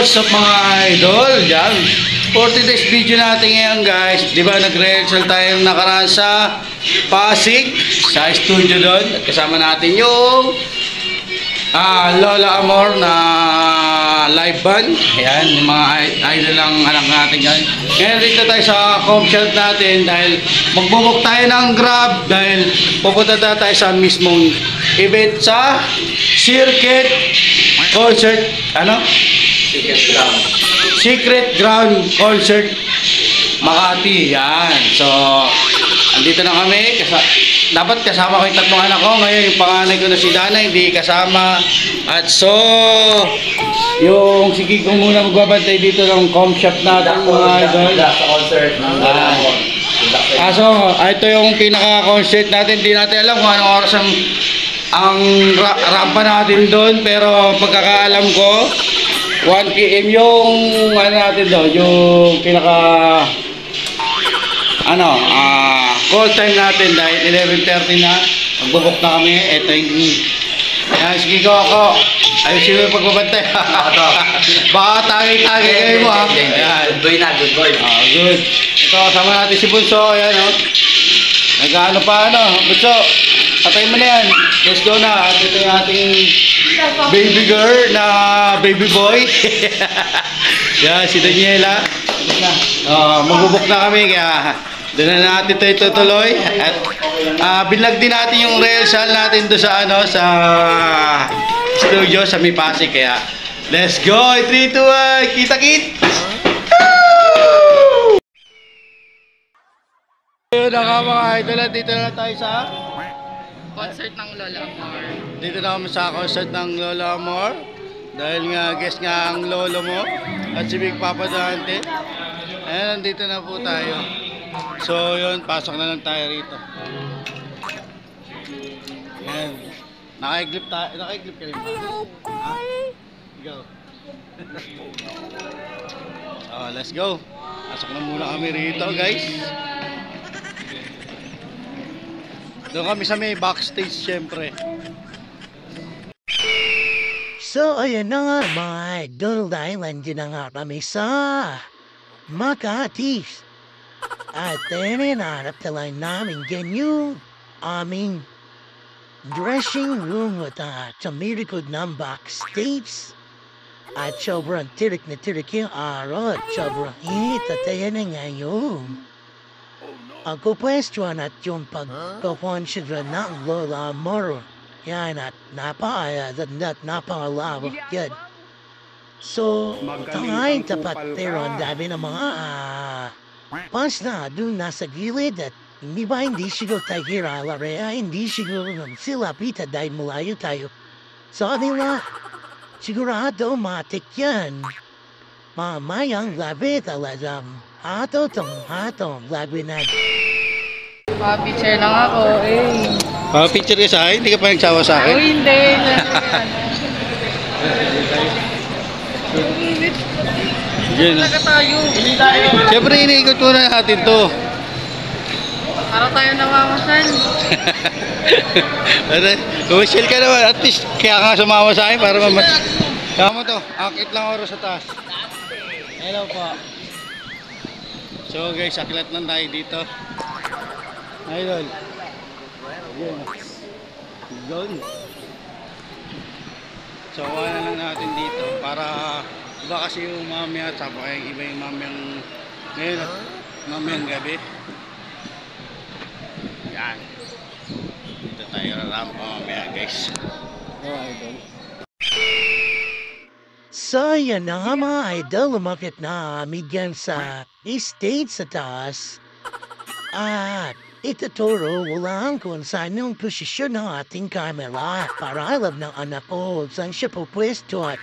What's up mga idol? Yan. For today's video natin ngayon guys, di ba nag-rehearsal tayo nakaraan sa Pasig, sa studio doon. At kasama natin yung Lola Amor na live band. Ayan, yung mga idol ng anak natin yan. Ngayon dito tayo sa home shot natin dahil magbubuk tayo ng Grab dahil pupunta tayo sa mismong event sa Circuit Concert, Secret Ground Concert Makati. Yan. So, andito na kami. Dapat kasama ko yung tatlong anak ko. Ngayon, yung panganay ko na si Dana, hindi kasama. At so, yung si Kiko muna magbabantay dito ng com shop natin mga idol. Sa concert ng Kaso, ito yung pinaka-concert natin. Hindi natin alam kung anong oras ang rampa natin doon. Pero pagkakaalam ko, 1 PM yung natin doon, yung pinaka call time natin dahil 11:30 na. Magbubok na kami. Ito yung sige ko ako. Ayusin mo yung pagbabantay. Baka tagay-tagay kayo mo ha. Good boy na, good boy. Good. Ito kasama natin si Bunso. Ayan o. Nag-ano pa Bunso, patay mo na yan. Let's go na. At ito yung ating baby girl na baby boy. Yan, si Daniela. Magbubok na kami kaya doon na natin ito tuloy. At binlag din natin yung rehearsal natin doon sa sa studio sa Pasig kaya let's go. 3, 2, 1, kita-kit. Ayun na nga mga idol, dito na tayo sa concert ng Lola Amor. Dito na kami sa concert ng Lola Amor. Dahil nga guest nga ang lolo mo at si Big Papa Dante. Ayan, nandito na po tayo. So yun, pasok na lang tayo rito. Ayan. Naka-clip tayo. Naka-clip ka rin ba? Ha? Go. Let's go. Pasok na muna kami rito guys. Doon kami sa may backstage syempre. So, ayan na nga mga idol dahil nandiyan na nga kami sa Makati. At hinanap talaga namin yung aming dressing room at tumirikod ng backstage. At sobrang tirik na tirik yung araw at sobrang init at ayan na ngayon. Ako pwestuhan at yung pagkakonsidra ng Lola Amor. Yan at napakalawak yan. So, tangay tapat pero ang dami ng mga pas na doon nasa gilid at hindi siguro tayo hiralare, hindi siguro sila pita dahil malayo tayo. So, nila, sigurado matik yan. Mamayang labi talagang hatong labi na. Pa-picture lang ako Picture ka sa akin? Hindi ka pa nagsawa sa akin? hindi. Yan. tayo. Siyempre, iniikot mo na natin to. Para tayo namamasan. Umisyal ka naman. At least, kaya nga sumama sa akin para kaya mo to, akit lang oras sa taas. Hello po. So guys, aklat lang tayo dito. Idol. Yes. Doon. So, na lang natin dito para iba kasi yung mamaya at saka yung iba yung mamayang ngayon at mamayang gabi. Yan. Dito tayo rampa mamaya guys. Idol. So, yan na nga mga idol, umakit na amigyan sa stage sa taas. At ituturo lang kung saan yung posisyon ng ating camera para alam ng anak ko saan siya pupwesto at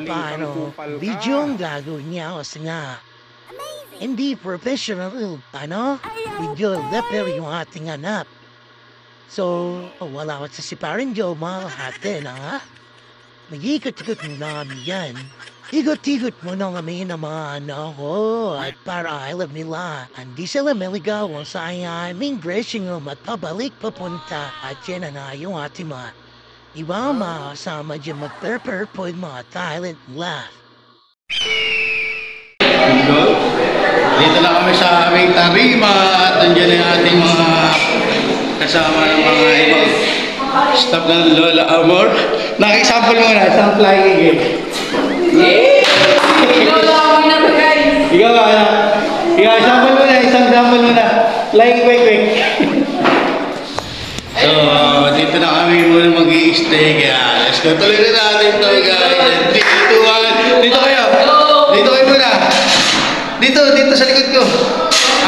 paano video ang gagawin niya kasi nga hindi professional video level yung ating anak. So, wala ko sa si Parang Joe mga hati na mag-ikot-ikot mo na kami yan. Ikot-ikot mo na kami ng mga anak ko at para alam nila, hindi sila maligawan sa aming dressing room at pabalik papunta at yan na yung ating mga Iba mga kasama dyan mag-prepare po yung mga talent laugh. Dito na kami sa aming tarima at nandiyan yung ating mga kasama ng mga ibang staff ng Lola Amor. Naki-sample muna, isang flying game. Lola Amor na to, guys. Ikaw ba, anak? Ikaw, isang sample muna. Flying quick. So, dito na kami muna mag-i-stay kaya let's go. Tuloy na natin to, guys. Dito kayo. Dito kayo muna. Dito sa likod ko.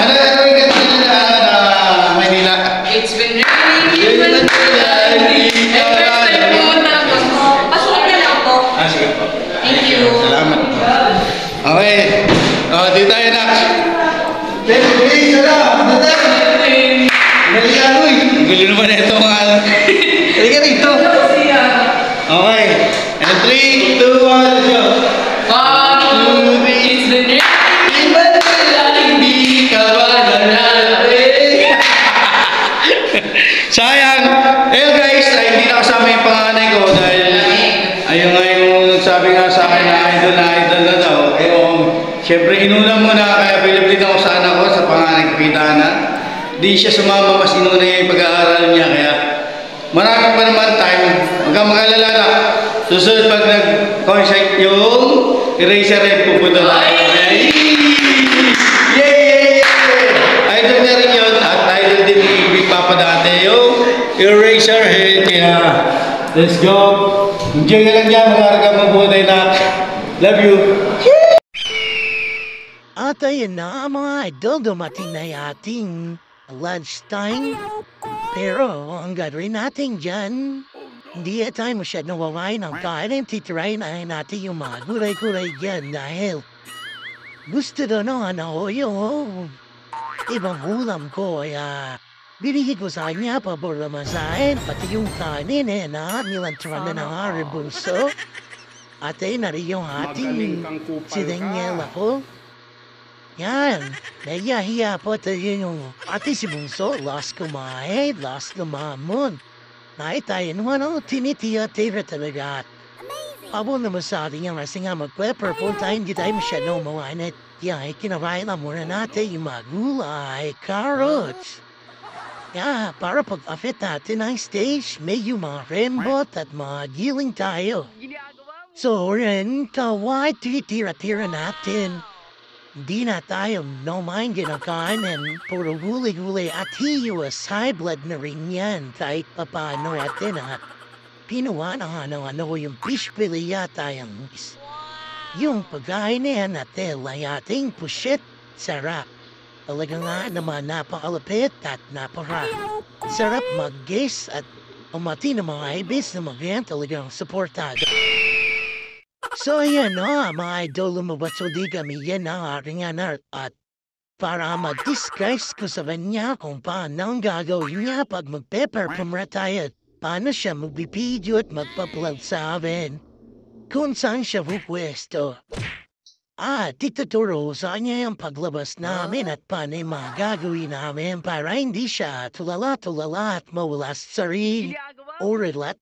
Ano yung kanina na Manila? It's been raining. First time pumunta lang po. Pasukin na lang po. Sige po. Thank you. Salamat. Okay. Dito tayo, Nax. Hey, salamat. Halika, uy. Gulo naman na ito mga... Halika rito. Okay. And 3, 2, 1, let's go. It's been raining. Sayang! Ayun guys, hindi na kasama yung panganay ko dahil ayun nga yung nagsabi nga sa akin na idol na daw. Siyempre inuna muna kaya bilib ako sa anak ko sa panganay ko Pitana. Di siya sumama, mas inuna yung pag-aaral niya kaya marami pa naman time. Huwag kang mag-alala na. Susunod pag nag-concert yung Eraserhead pupunta tayo. Yay! Idol na rin yun at idol din ni Big Papa dati yung Eraserhead. Kaya let's go. Enjoy ka lang dyan. Mag-arga mabuhay na. Love you. At ayun na mga idol, dumating na yung ating lunchtime. Pero ang gagawin natin dyan, hindi tayo masyadong wawain ng kain. Titirayin natin yung mga gulay-gulay dyan dahil gusto doon ako yung ibang ulam ko. Kaya binigay ko sa kanya pabor naman sa akin. Pati yung kanin na nilanturan na ng aking bunso. At ayun na rin yung ating sinengel ako. Yan, nahiya po tayo yung ate si bunso. Last kumain, last kumamon. Tayo naman tinitiya-tira talaga. Pabo naman sa atin yung kasi nga mag-prepare tayo, hindi tayo masyadong mawain at yan, kinakain na muna natin yung mga gulay, carrots. Yeah, para pag-affit natin ang stage, may yung mga rembot at mga giling tayo. So rin, kawai titira-tira natin. Hindi na tayo no mind kinakain, puro gulay-gulay at hiwas high blood na rin yan kahit papano atin at pinuha na ano yung fish fillet yata yung pagkain na yan natin ay ating pushit sarap. Talaga nga naman napakalapit at sarap mag-guess at umati ng mga ibis na mag-yan talagang supportado. So ayan mga idol, lumabas di kami yan ang aking anak at para mag-disguise ko sa kanya kung paano ang gagawin niya pag mag-perform tayo at paano siya magbibideo at magpa-vlog sa amin kung saan siya pupwesto. At ituturo sa kanya yung paglabas namin at paano yung mga gagawin namin para hindi siya tulala-tulala at mawala sa sarili. Urilat.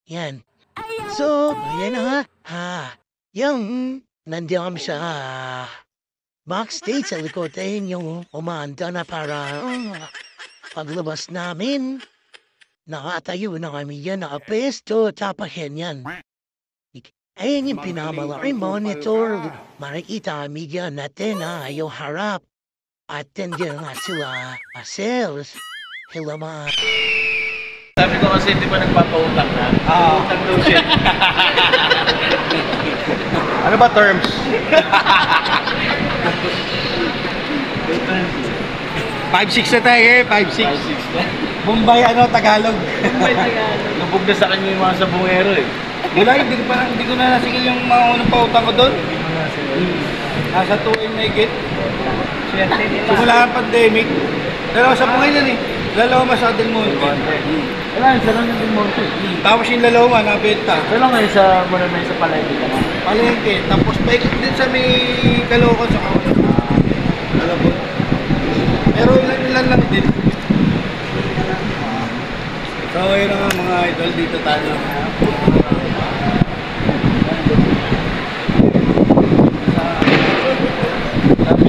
Yan. So, ayan na yung nandiyan kami sa backstage sa likotin yung umanda na para paglabas namin. Nakatayo na kami yan, nakapesto, tapahin yan. Ayan yung pinamalaki monitor. Makikita kami yan natin yung harap. At nandiyan nga sila, sales. Hello mga... Sabi ko kasi hindi pa nagpapautang na. Utang daw siya. Ano ba terms? 5-6 na tayo 5-6. Bombay Tagalog. Lubog na sa kanya yung mga sabungero eh. Wala, hindi ko na nasigil yung mga unang pautang ko doon. Nasa 2M na higit. Simula ang pandemic. Pero sa buhay yan eh. Lalawma sa Del Monte. Wala, sa lang yung Del Monte. Tapos yung lalawma, nabenta. Sa lang ngayon sa Monamay sa Palengke ka na. Palengke. Tapos paikot din sa may Caloocan sa Kawalan. Alabot. Pero ilan lang din. So yun nga mga idol, dito tayo.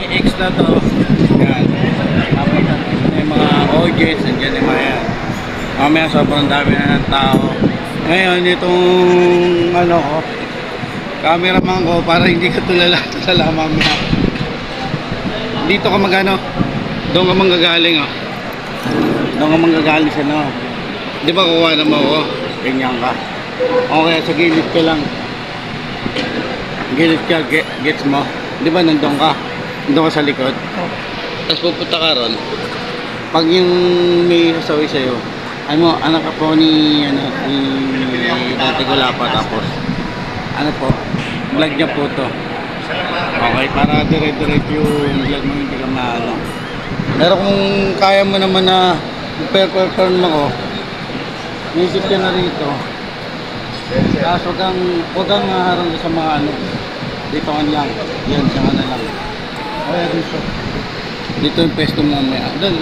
X na to. Yan. Tapos yung mga audience, nandiyan yung mga yan. Mamaya sobrang dami na ng tao. Ngayon, itong ano ko, cameraman ko, para hindi ka tulala mamaya. Dito ka magano, doon ka manggagaling oh. Doon ka manggagaling sa no. Di ba kuha na mo ako? Ganyan ka. Okay, sa gilid ka lang. Gilid ka, gets mo? Di ba nandun ka? Nandun ka sa likod? Tapos pupunta ka ron. Pag yung may sasawi sa'yo, ay mo, anak ka po ni, ano, ni Dati Gulapa, tapos, ano po, vlog niya po to. Okay, para dire-diretso yung vlog mo, hindi ka maano. Pero kung kaya mo naman na perform ako, isip ka na rito. Tapos huwag kang harang sa mga ano. Dito ka lang. Yan, siya ka na lang. Kaya dito. Dito yung pesto mo mamaya. Doon.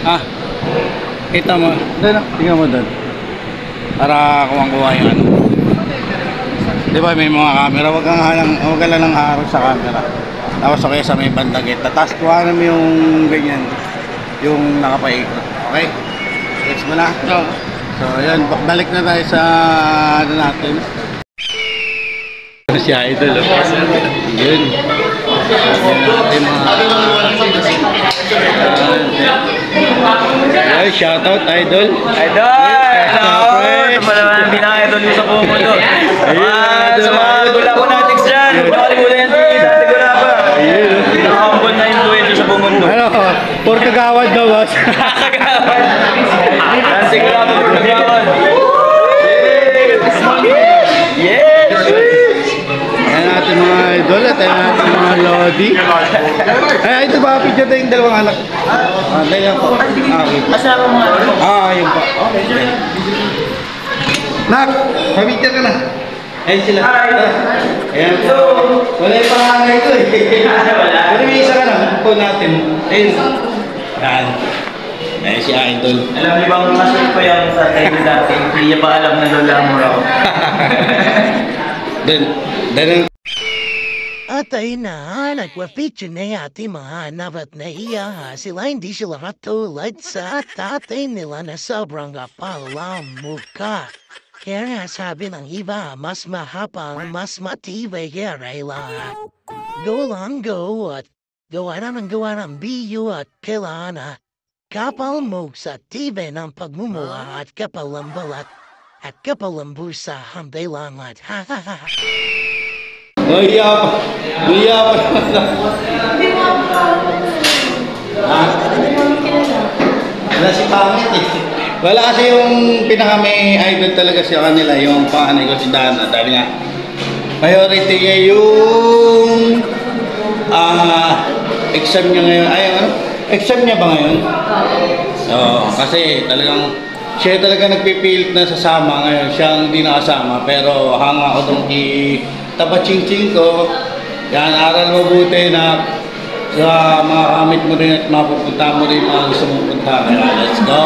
Ah, kita mo. Doon, tingnan mo doon. Para kuwang-kuha yung ano. Di ba may mga camera? Huwag ka lang harang sa camera. Tapos okay sa may bandang gate. Tapos kuhanan mo yung ganyan. Yung nakapaikot. Okay? Gets mo na? Oo. So, yan. Balik na tayo sa ano natin. Si Idol. Yun. Yan natin mga... Ay, shoutout Idol. Idol! Hello! Ito pa naman ang pinaka-idol nyo sa buong mundo. Sa mga gulako natin dyan. Makalimutan yan si Dati Gulapa. Pinaka-humble na influencer sa buong mundo. Ano? Por kagawad daw, boss. Kagawad! Dati Gulapa, por kagawad. Yes! Ayan natin mga idol at ayan natin mga lodi. Ay, ito ba? Picture tayo yung dalawang anak. Dahil yan po. Okay. Kasama mga Yun po. Nak, picture ka na. Ayan sila. Ayan po. Wala yung panganay ko eh. Pero may isa ka na. Po natin. Ayun. Yan. Ayan si Idol. Alam niyo bang masok pa yung sa tayo dati? Hindi niya pa alam na lola mo raw. Then, At ayun na, nagwa-feature na yati mga anak at nahiya sila hindi sila katulad sa tatay nila na sobrang kapalang mukha. Kaya nga sabi ng iba, mas mahapang, mas matibay kaya Rayla. Go lang go at gawa ng biyo at kailangan na kapal mo sa tibay ng pagmumula at kapal ng balat at kapal ng busa hamday lang at ha ha ha. Iya pa. Wala si pangit eh. Wala kasi yung pinaka may idol talaga sa kanila, yung panganay ko si Dana. Dahil nga, priority niya yung exam niya ngayon. Ay, ano? Exam niya ba ngayon? Oo, kasi talagang siya talaga nagpipilit na sasama ngayon. Siya ang hindi nakasama, pero hanga ako doon tapatsing-tsing ko. Yan, aral mabuti na sa mga kamit mo rin at mapupunta mo rin mga gusto mong punta. Kaya, let's go!